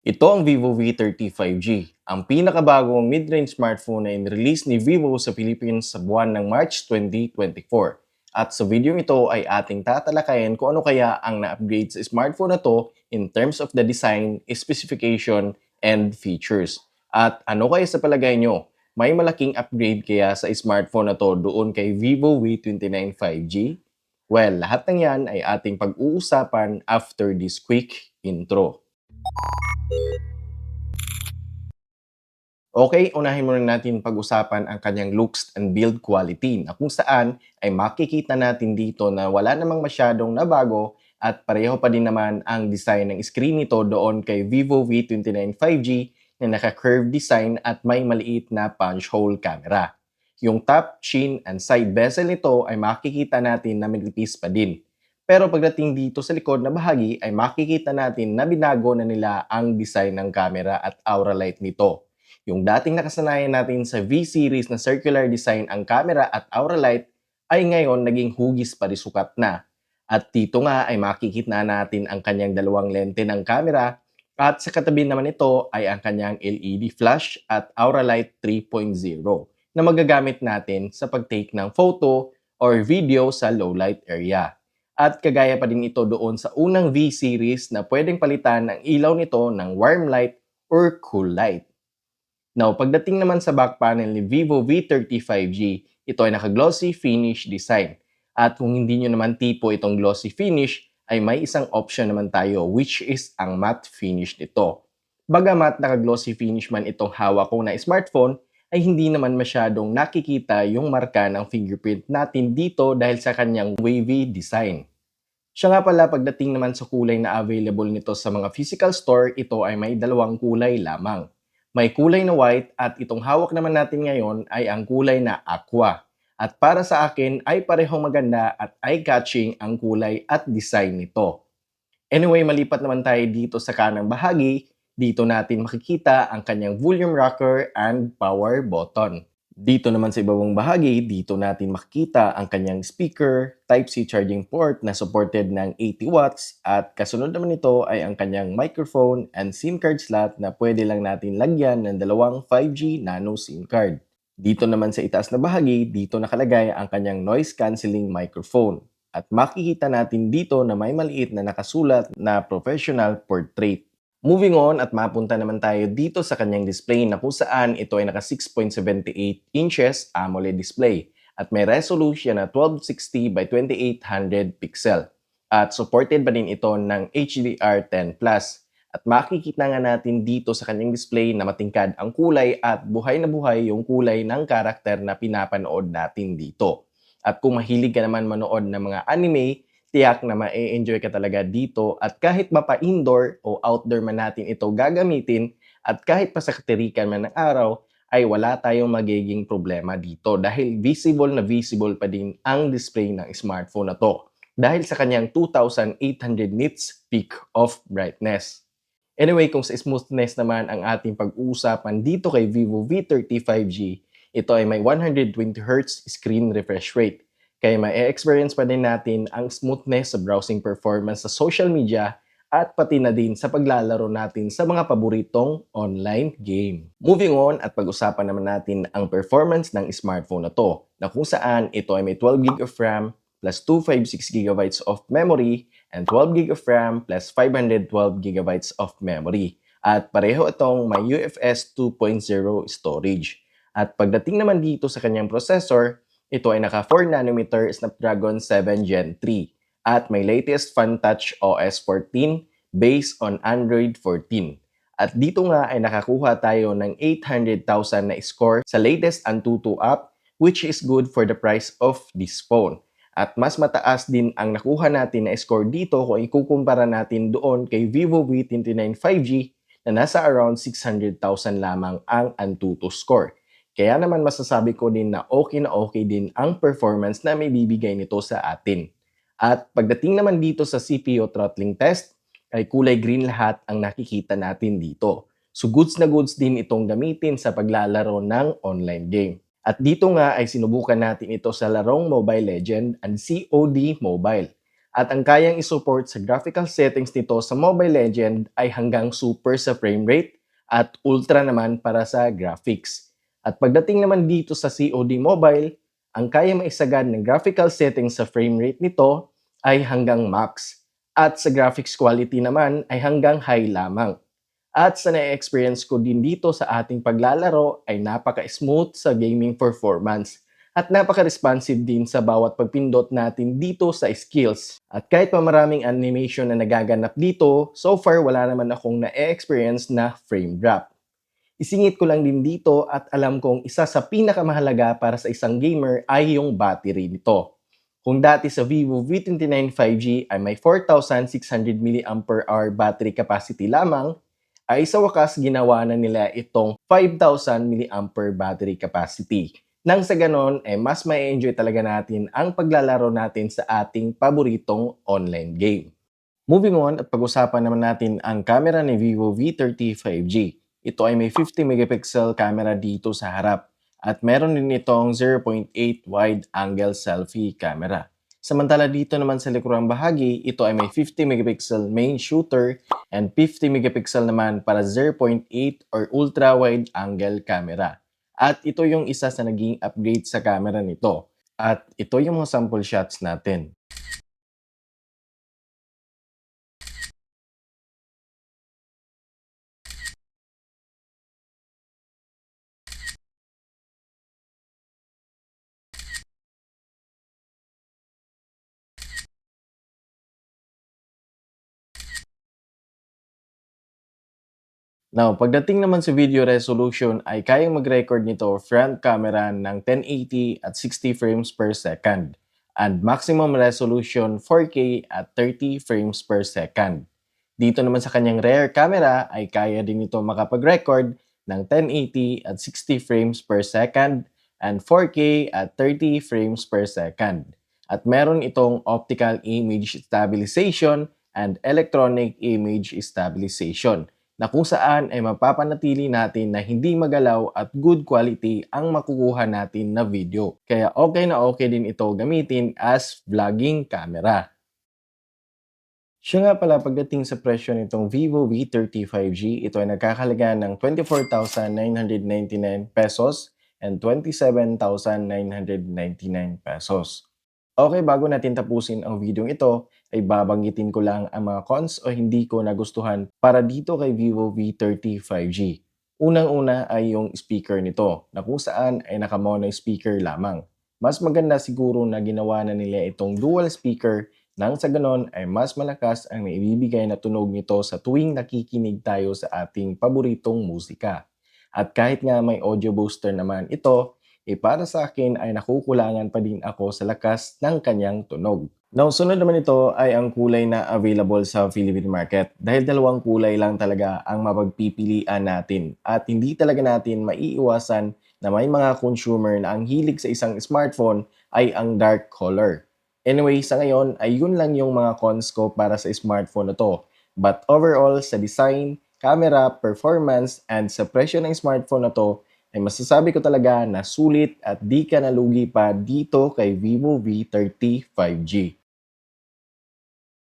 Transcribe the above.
Ito ang Vivo V30 5G, ang pinakabagong mid-range smartphone na in-release ni Vivo sa Philippines sa buwan ng March 2024. At sa video ito ay ating tatalakayin kung ano kaya ang na-upgrade sa smartphone na to in terms of the design, specification, and features. At ano kaya sa palagay nyo? May malaking upgrade kaya sa smartphone na to doon kay Vivo V29 5G? Well, lahat ng yan ay ating pag-uusapan after this quick intro. Okay, unahin muna natin pag-usapan ang kanyang looks and build quality na kung saan ay makikita natin dito na wala namang masyadong nabago at pareho pa din naman ang design ng screen nito doon kay Vivo V29 5G na naka-curved design at may maliit na punch hole camera. Yung top, chin, and side bezel nito ay makikita natin na manipis pa din. Pero pagdating dito sa likod na bahagi ay makikita natin na binago na nila ang design ng camera at aura light nito. Yung dating nakasanayan natin sa V-series na circular design ang camera at aura light ay ngayon naging hugis parisukat na. At dito nga ay makikita natin ang kanyang dalawang lente ng camera at sa katabi naman ito ay ang kanyang LED flash at aura light 3.0 na magagamit natin sa pag-take ng photo or video sa low light area. At kagaya pa din ito doon sa unang V-series na pwedeng palitan ang ilaw nito ng warm light or cool light. Now, pagdating naman sa back panel ni Vivo V30 5G, ito ay naka-glossy finish design. At kung hindi nyo naman tipo itong glossy finish, ay may isang option naman tayo which is ang matte finish nito. Bagamat naka-glossy finish man itong hawak ko na smartphone, ay hindi naman masyadong nakikita yung marka ng fingerprint natin dito dahil sa kanyang wavy design. Siya nga pala pagdating naman sa kulay na available nito sa mga physical store, ito ay may dalawang kulay lamang. May kulay na white at itong hawak naman natin ngayon ay ang kulay na aqua. At para sa akin ay parehong maganda at eye-catching ang kulay at design nito. Anyway, malipat naman tayo dito sa kanang bahagi. Dito natin makikita ang kanyang volume rocker and power button. Dito naman sa ibabang bahagi, dito natin makikita ang kanyang speaker, Type-C charging port na supported ng 80 watts at kasunod naman nito ay ang kanyang microphone and SIM card slot na pwede lang natin lagyan ng dalawang 5G nano SIM card. Dito naman sa itaas na bahagi, dito nakalagay ang kanyang noise cancelling microphone. At makikita natin dito na may maliit na nakasulat na professional portrait. Moving on at mapunta naman tayo dito sa kanyang display na kung saan ito ay naka 6.78 inches AMOLED display at may resolution na 1260 by 2800 pixel. At supported pa din ito ng HDR10+. At makikita nga natin dito sa kanyang display na matingkad ang kulay at buhay na buhay yung kulay ng karakter na pinapanood natin dito. At kung mahilig ka naman manood ng mga anime, tiyak na ma-enjoy ka talaga dito at kahit mapa-indoor o outdoor man natin ito gagamitin at kahit pa sa katirikan man ng araw, ay wala tayong magiging problema dito dahil visible pa din ang display ng smartphone na to dahil sa kanyang 2,800 nits peak of brightness. Anyway, kung sa smoothness naman ang ating pag-uusapan dito kay Vivo V30 5G, ito ay may 120Hz screen refresh rate. Kaya ma-experience pa din natin ang smoothness sa browsing performance sa social media at pati na din sa paglalaro natin sa mga paboritong online game. Moving on at pag-usapan naman natin ang performance ng smartphone na to na kung saan ito ay may 12GB of RAM plus 256GB of memory and 12GB of RAM plus 512GB of memory. At pareho itong may UFS 2.0 storage. At pagdating naman dito sa kanyang processor, ito ay naka 4nm Snapdragon 7 Gen 3 at may latest FunTouch OS 14 based on Android 14. At dito nga ay nakakuha tayo ng 800,000 na score sa latest Antutu app which is good for the price of this phone. At mas mataas din ang nakuha natin na score dito kung ikukumpara natin doon kay Vivo V29 5G na nasa around 600,000 lamang ang Antutu score. Kaya naman masasabi ko din na okay din ang performance na may bibigay nito sa atin. At pagdating naman dito sa CPU throttling test, ay kulay green lahat ang nakikita natin dito. So goods na goods din itong gamitin sa paglalaro ng online game. At dito nga ay sinubukan natin ito sa larong Mobile Legend and COD Mobile. At ang kayang isupport sa graphical settings nito sa Mobile Legend ay hanggang super sa frame rate at ultra naman para sa graphics. At pagdating naman dito sa COD Mobile, ang kaya maisagad ng graphical settings sa frame rate nito ay hanggang max. At sa graphics quality naman ay hanggang high lamang. At sa na-experience ko din dito sa ating paglalaro ay napaka-smooth sa gaming performance at napaka-responsive din sa bawat pagpindot natin dito sa skills. At kahit pa maraming animation na nagaganap dito, so far wala naman akong na-experience na frame drop. Isingit ko lang din dito at alam kong isa sa pinakamahalaga para sa isang gamer ay yung battery nito. Kung dati sa Vivo V29 5G ay may 4,600 mAh battery capacity lamang, ay sa wakas ginawa na nila itong 5,000 mAh battery capacity. Nang sa ganon, mas ma-enjoy talaga natin ang paglalaro natin sa ating paboritong online game. Moving on at pag-usapan naman natin ang camera ni Vivo V30 5G. Ito ay may 50 megapixel camera dito sa harap at meron din itong 0.8 wide angle selfie camera. Samantala dito naman sa likurang bahagi, ito ay may 50 megapixel main shooter and 50 megapixel naman para 0.8 or ultra wide angle camera. At ito yung isa sa naging upgrade sa camera nito. At ito yung mga sample shots natin. Now, pagdating naman sa video resolution ay kayang mag-record nito front camera ng 1080 at 60 frames per second and maximum resolution 4K at 30 frames per second. Dito naman sa kanyang rear camera ay kaya din ito makapag-record ng 1080 at 60 frames per second and 4K at 30 frames per second. At meron itong optical image stabilization and electronic image stabilization na kung saan ay mapapanatili natin na hindi magalaw at good quality ang makukuha natin na video. Kaya okay na okay din ito gamitin as vlogging camera. Siya nga pala pagdating sa presyo nitong Vivo V30 5G, ito ay nagkakalaga ng 24,999 pesos and 27,999 pesos. Okay, bago natin tapusin ang video ito, ay babanggitin ko lang ang mga cons o hindi ko nagustuhan para dito kay Vivo V30 5G. Unang-una ay yung speaker nito na kung saan ay naka-mono speaker lamang. Mas maganda siguro na ginawa na nila itong dual speaker nang sa ganon ay mas malakas ang naibibigay na tunog nito sa tuwing nakikinig tayo sa ating paboritong musika. At kahit nga may audio booster naman ito, para sa akin ay nakukulangan pa din ako sa lakas ng kanyang tunog. Now, sunod naman ito ay ang kulay na available sa Philippine market dahil dalawang kulay lang talaga ang mapagpipilian natin at hindi talaga natin maiiwasan na may mga consumer na ang hilig sa isang smartphone ay ang dark color. Anyway, sa ngayon ay yun lang yung mga cons ko para sa smartphone na to. But overall, sa design, camera, performance, and sa presyo ng smartphone na to, ay masasabi ko talaga na sulit at di ka nalugi pa dito kay Vivo V30 5G.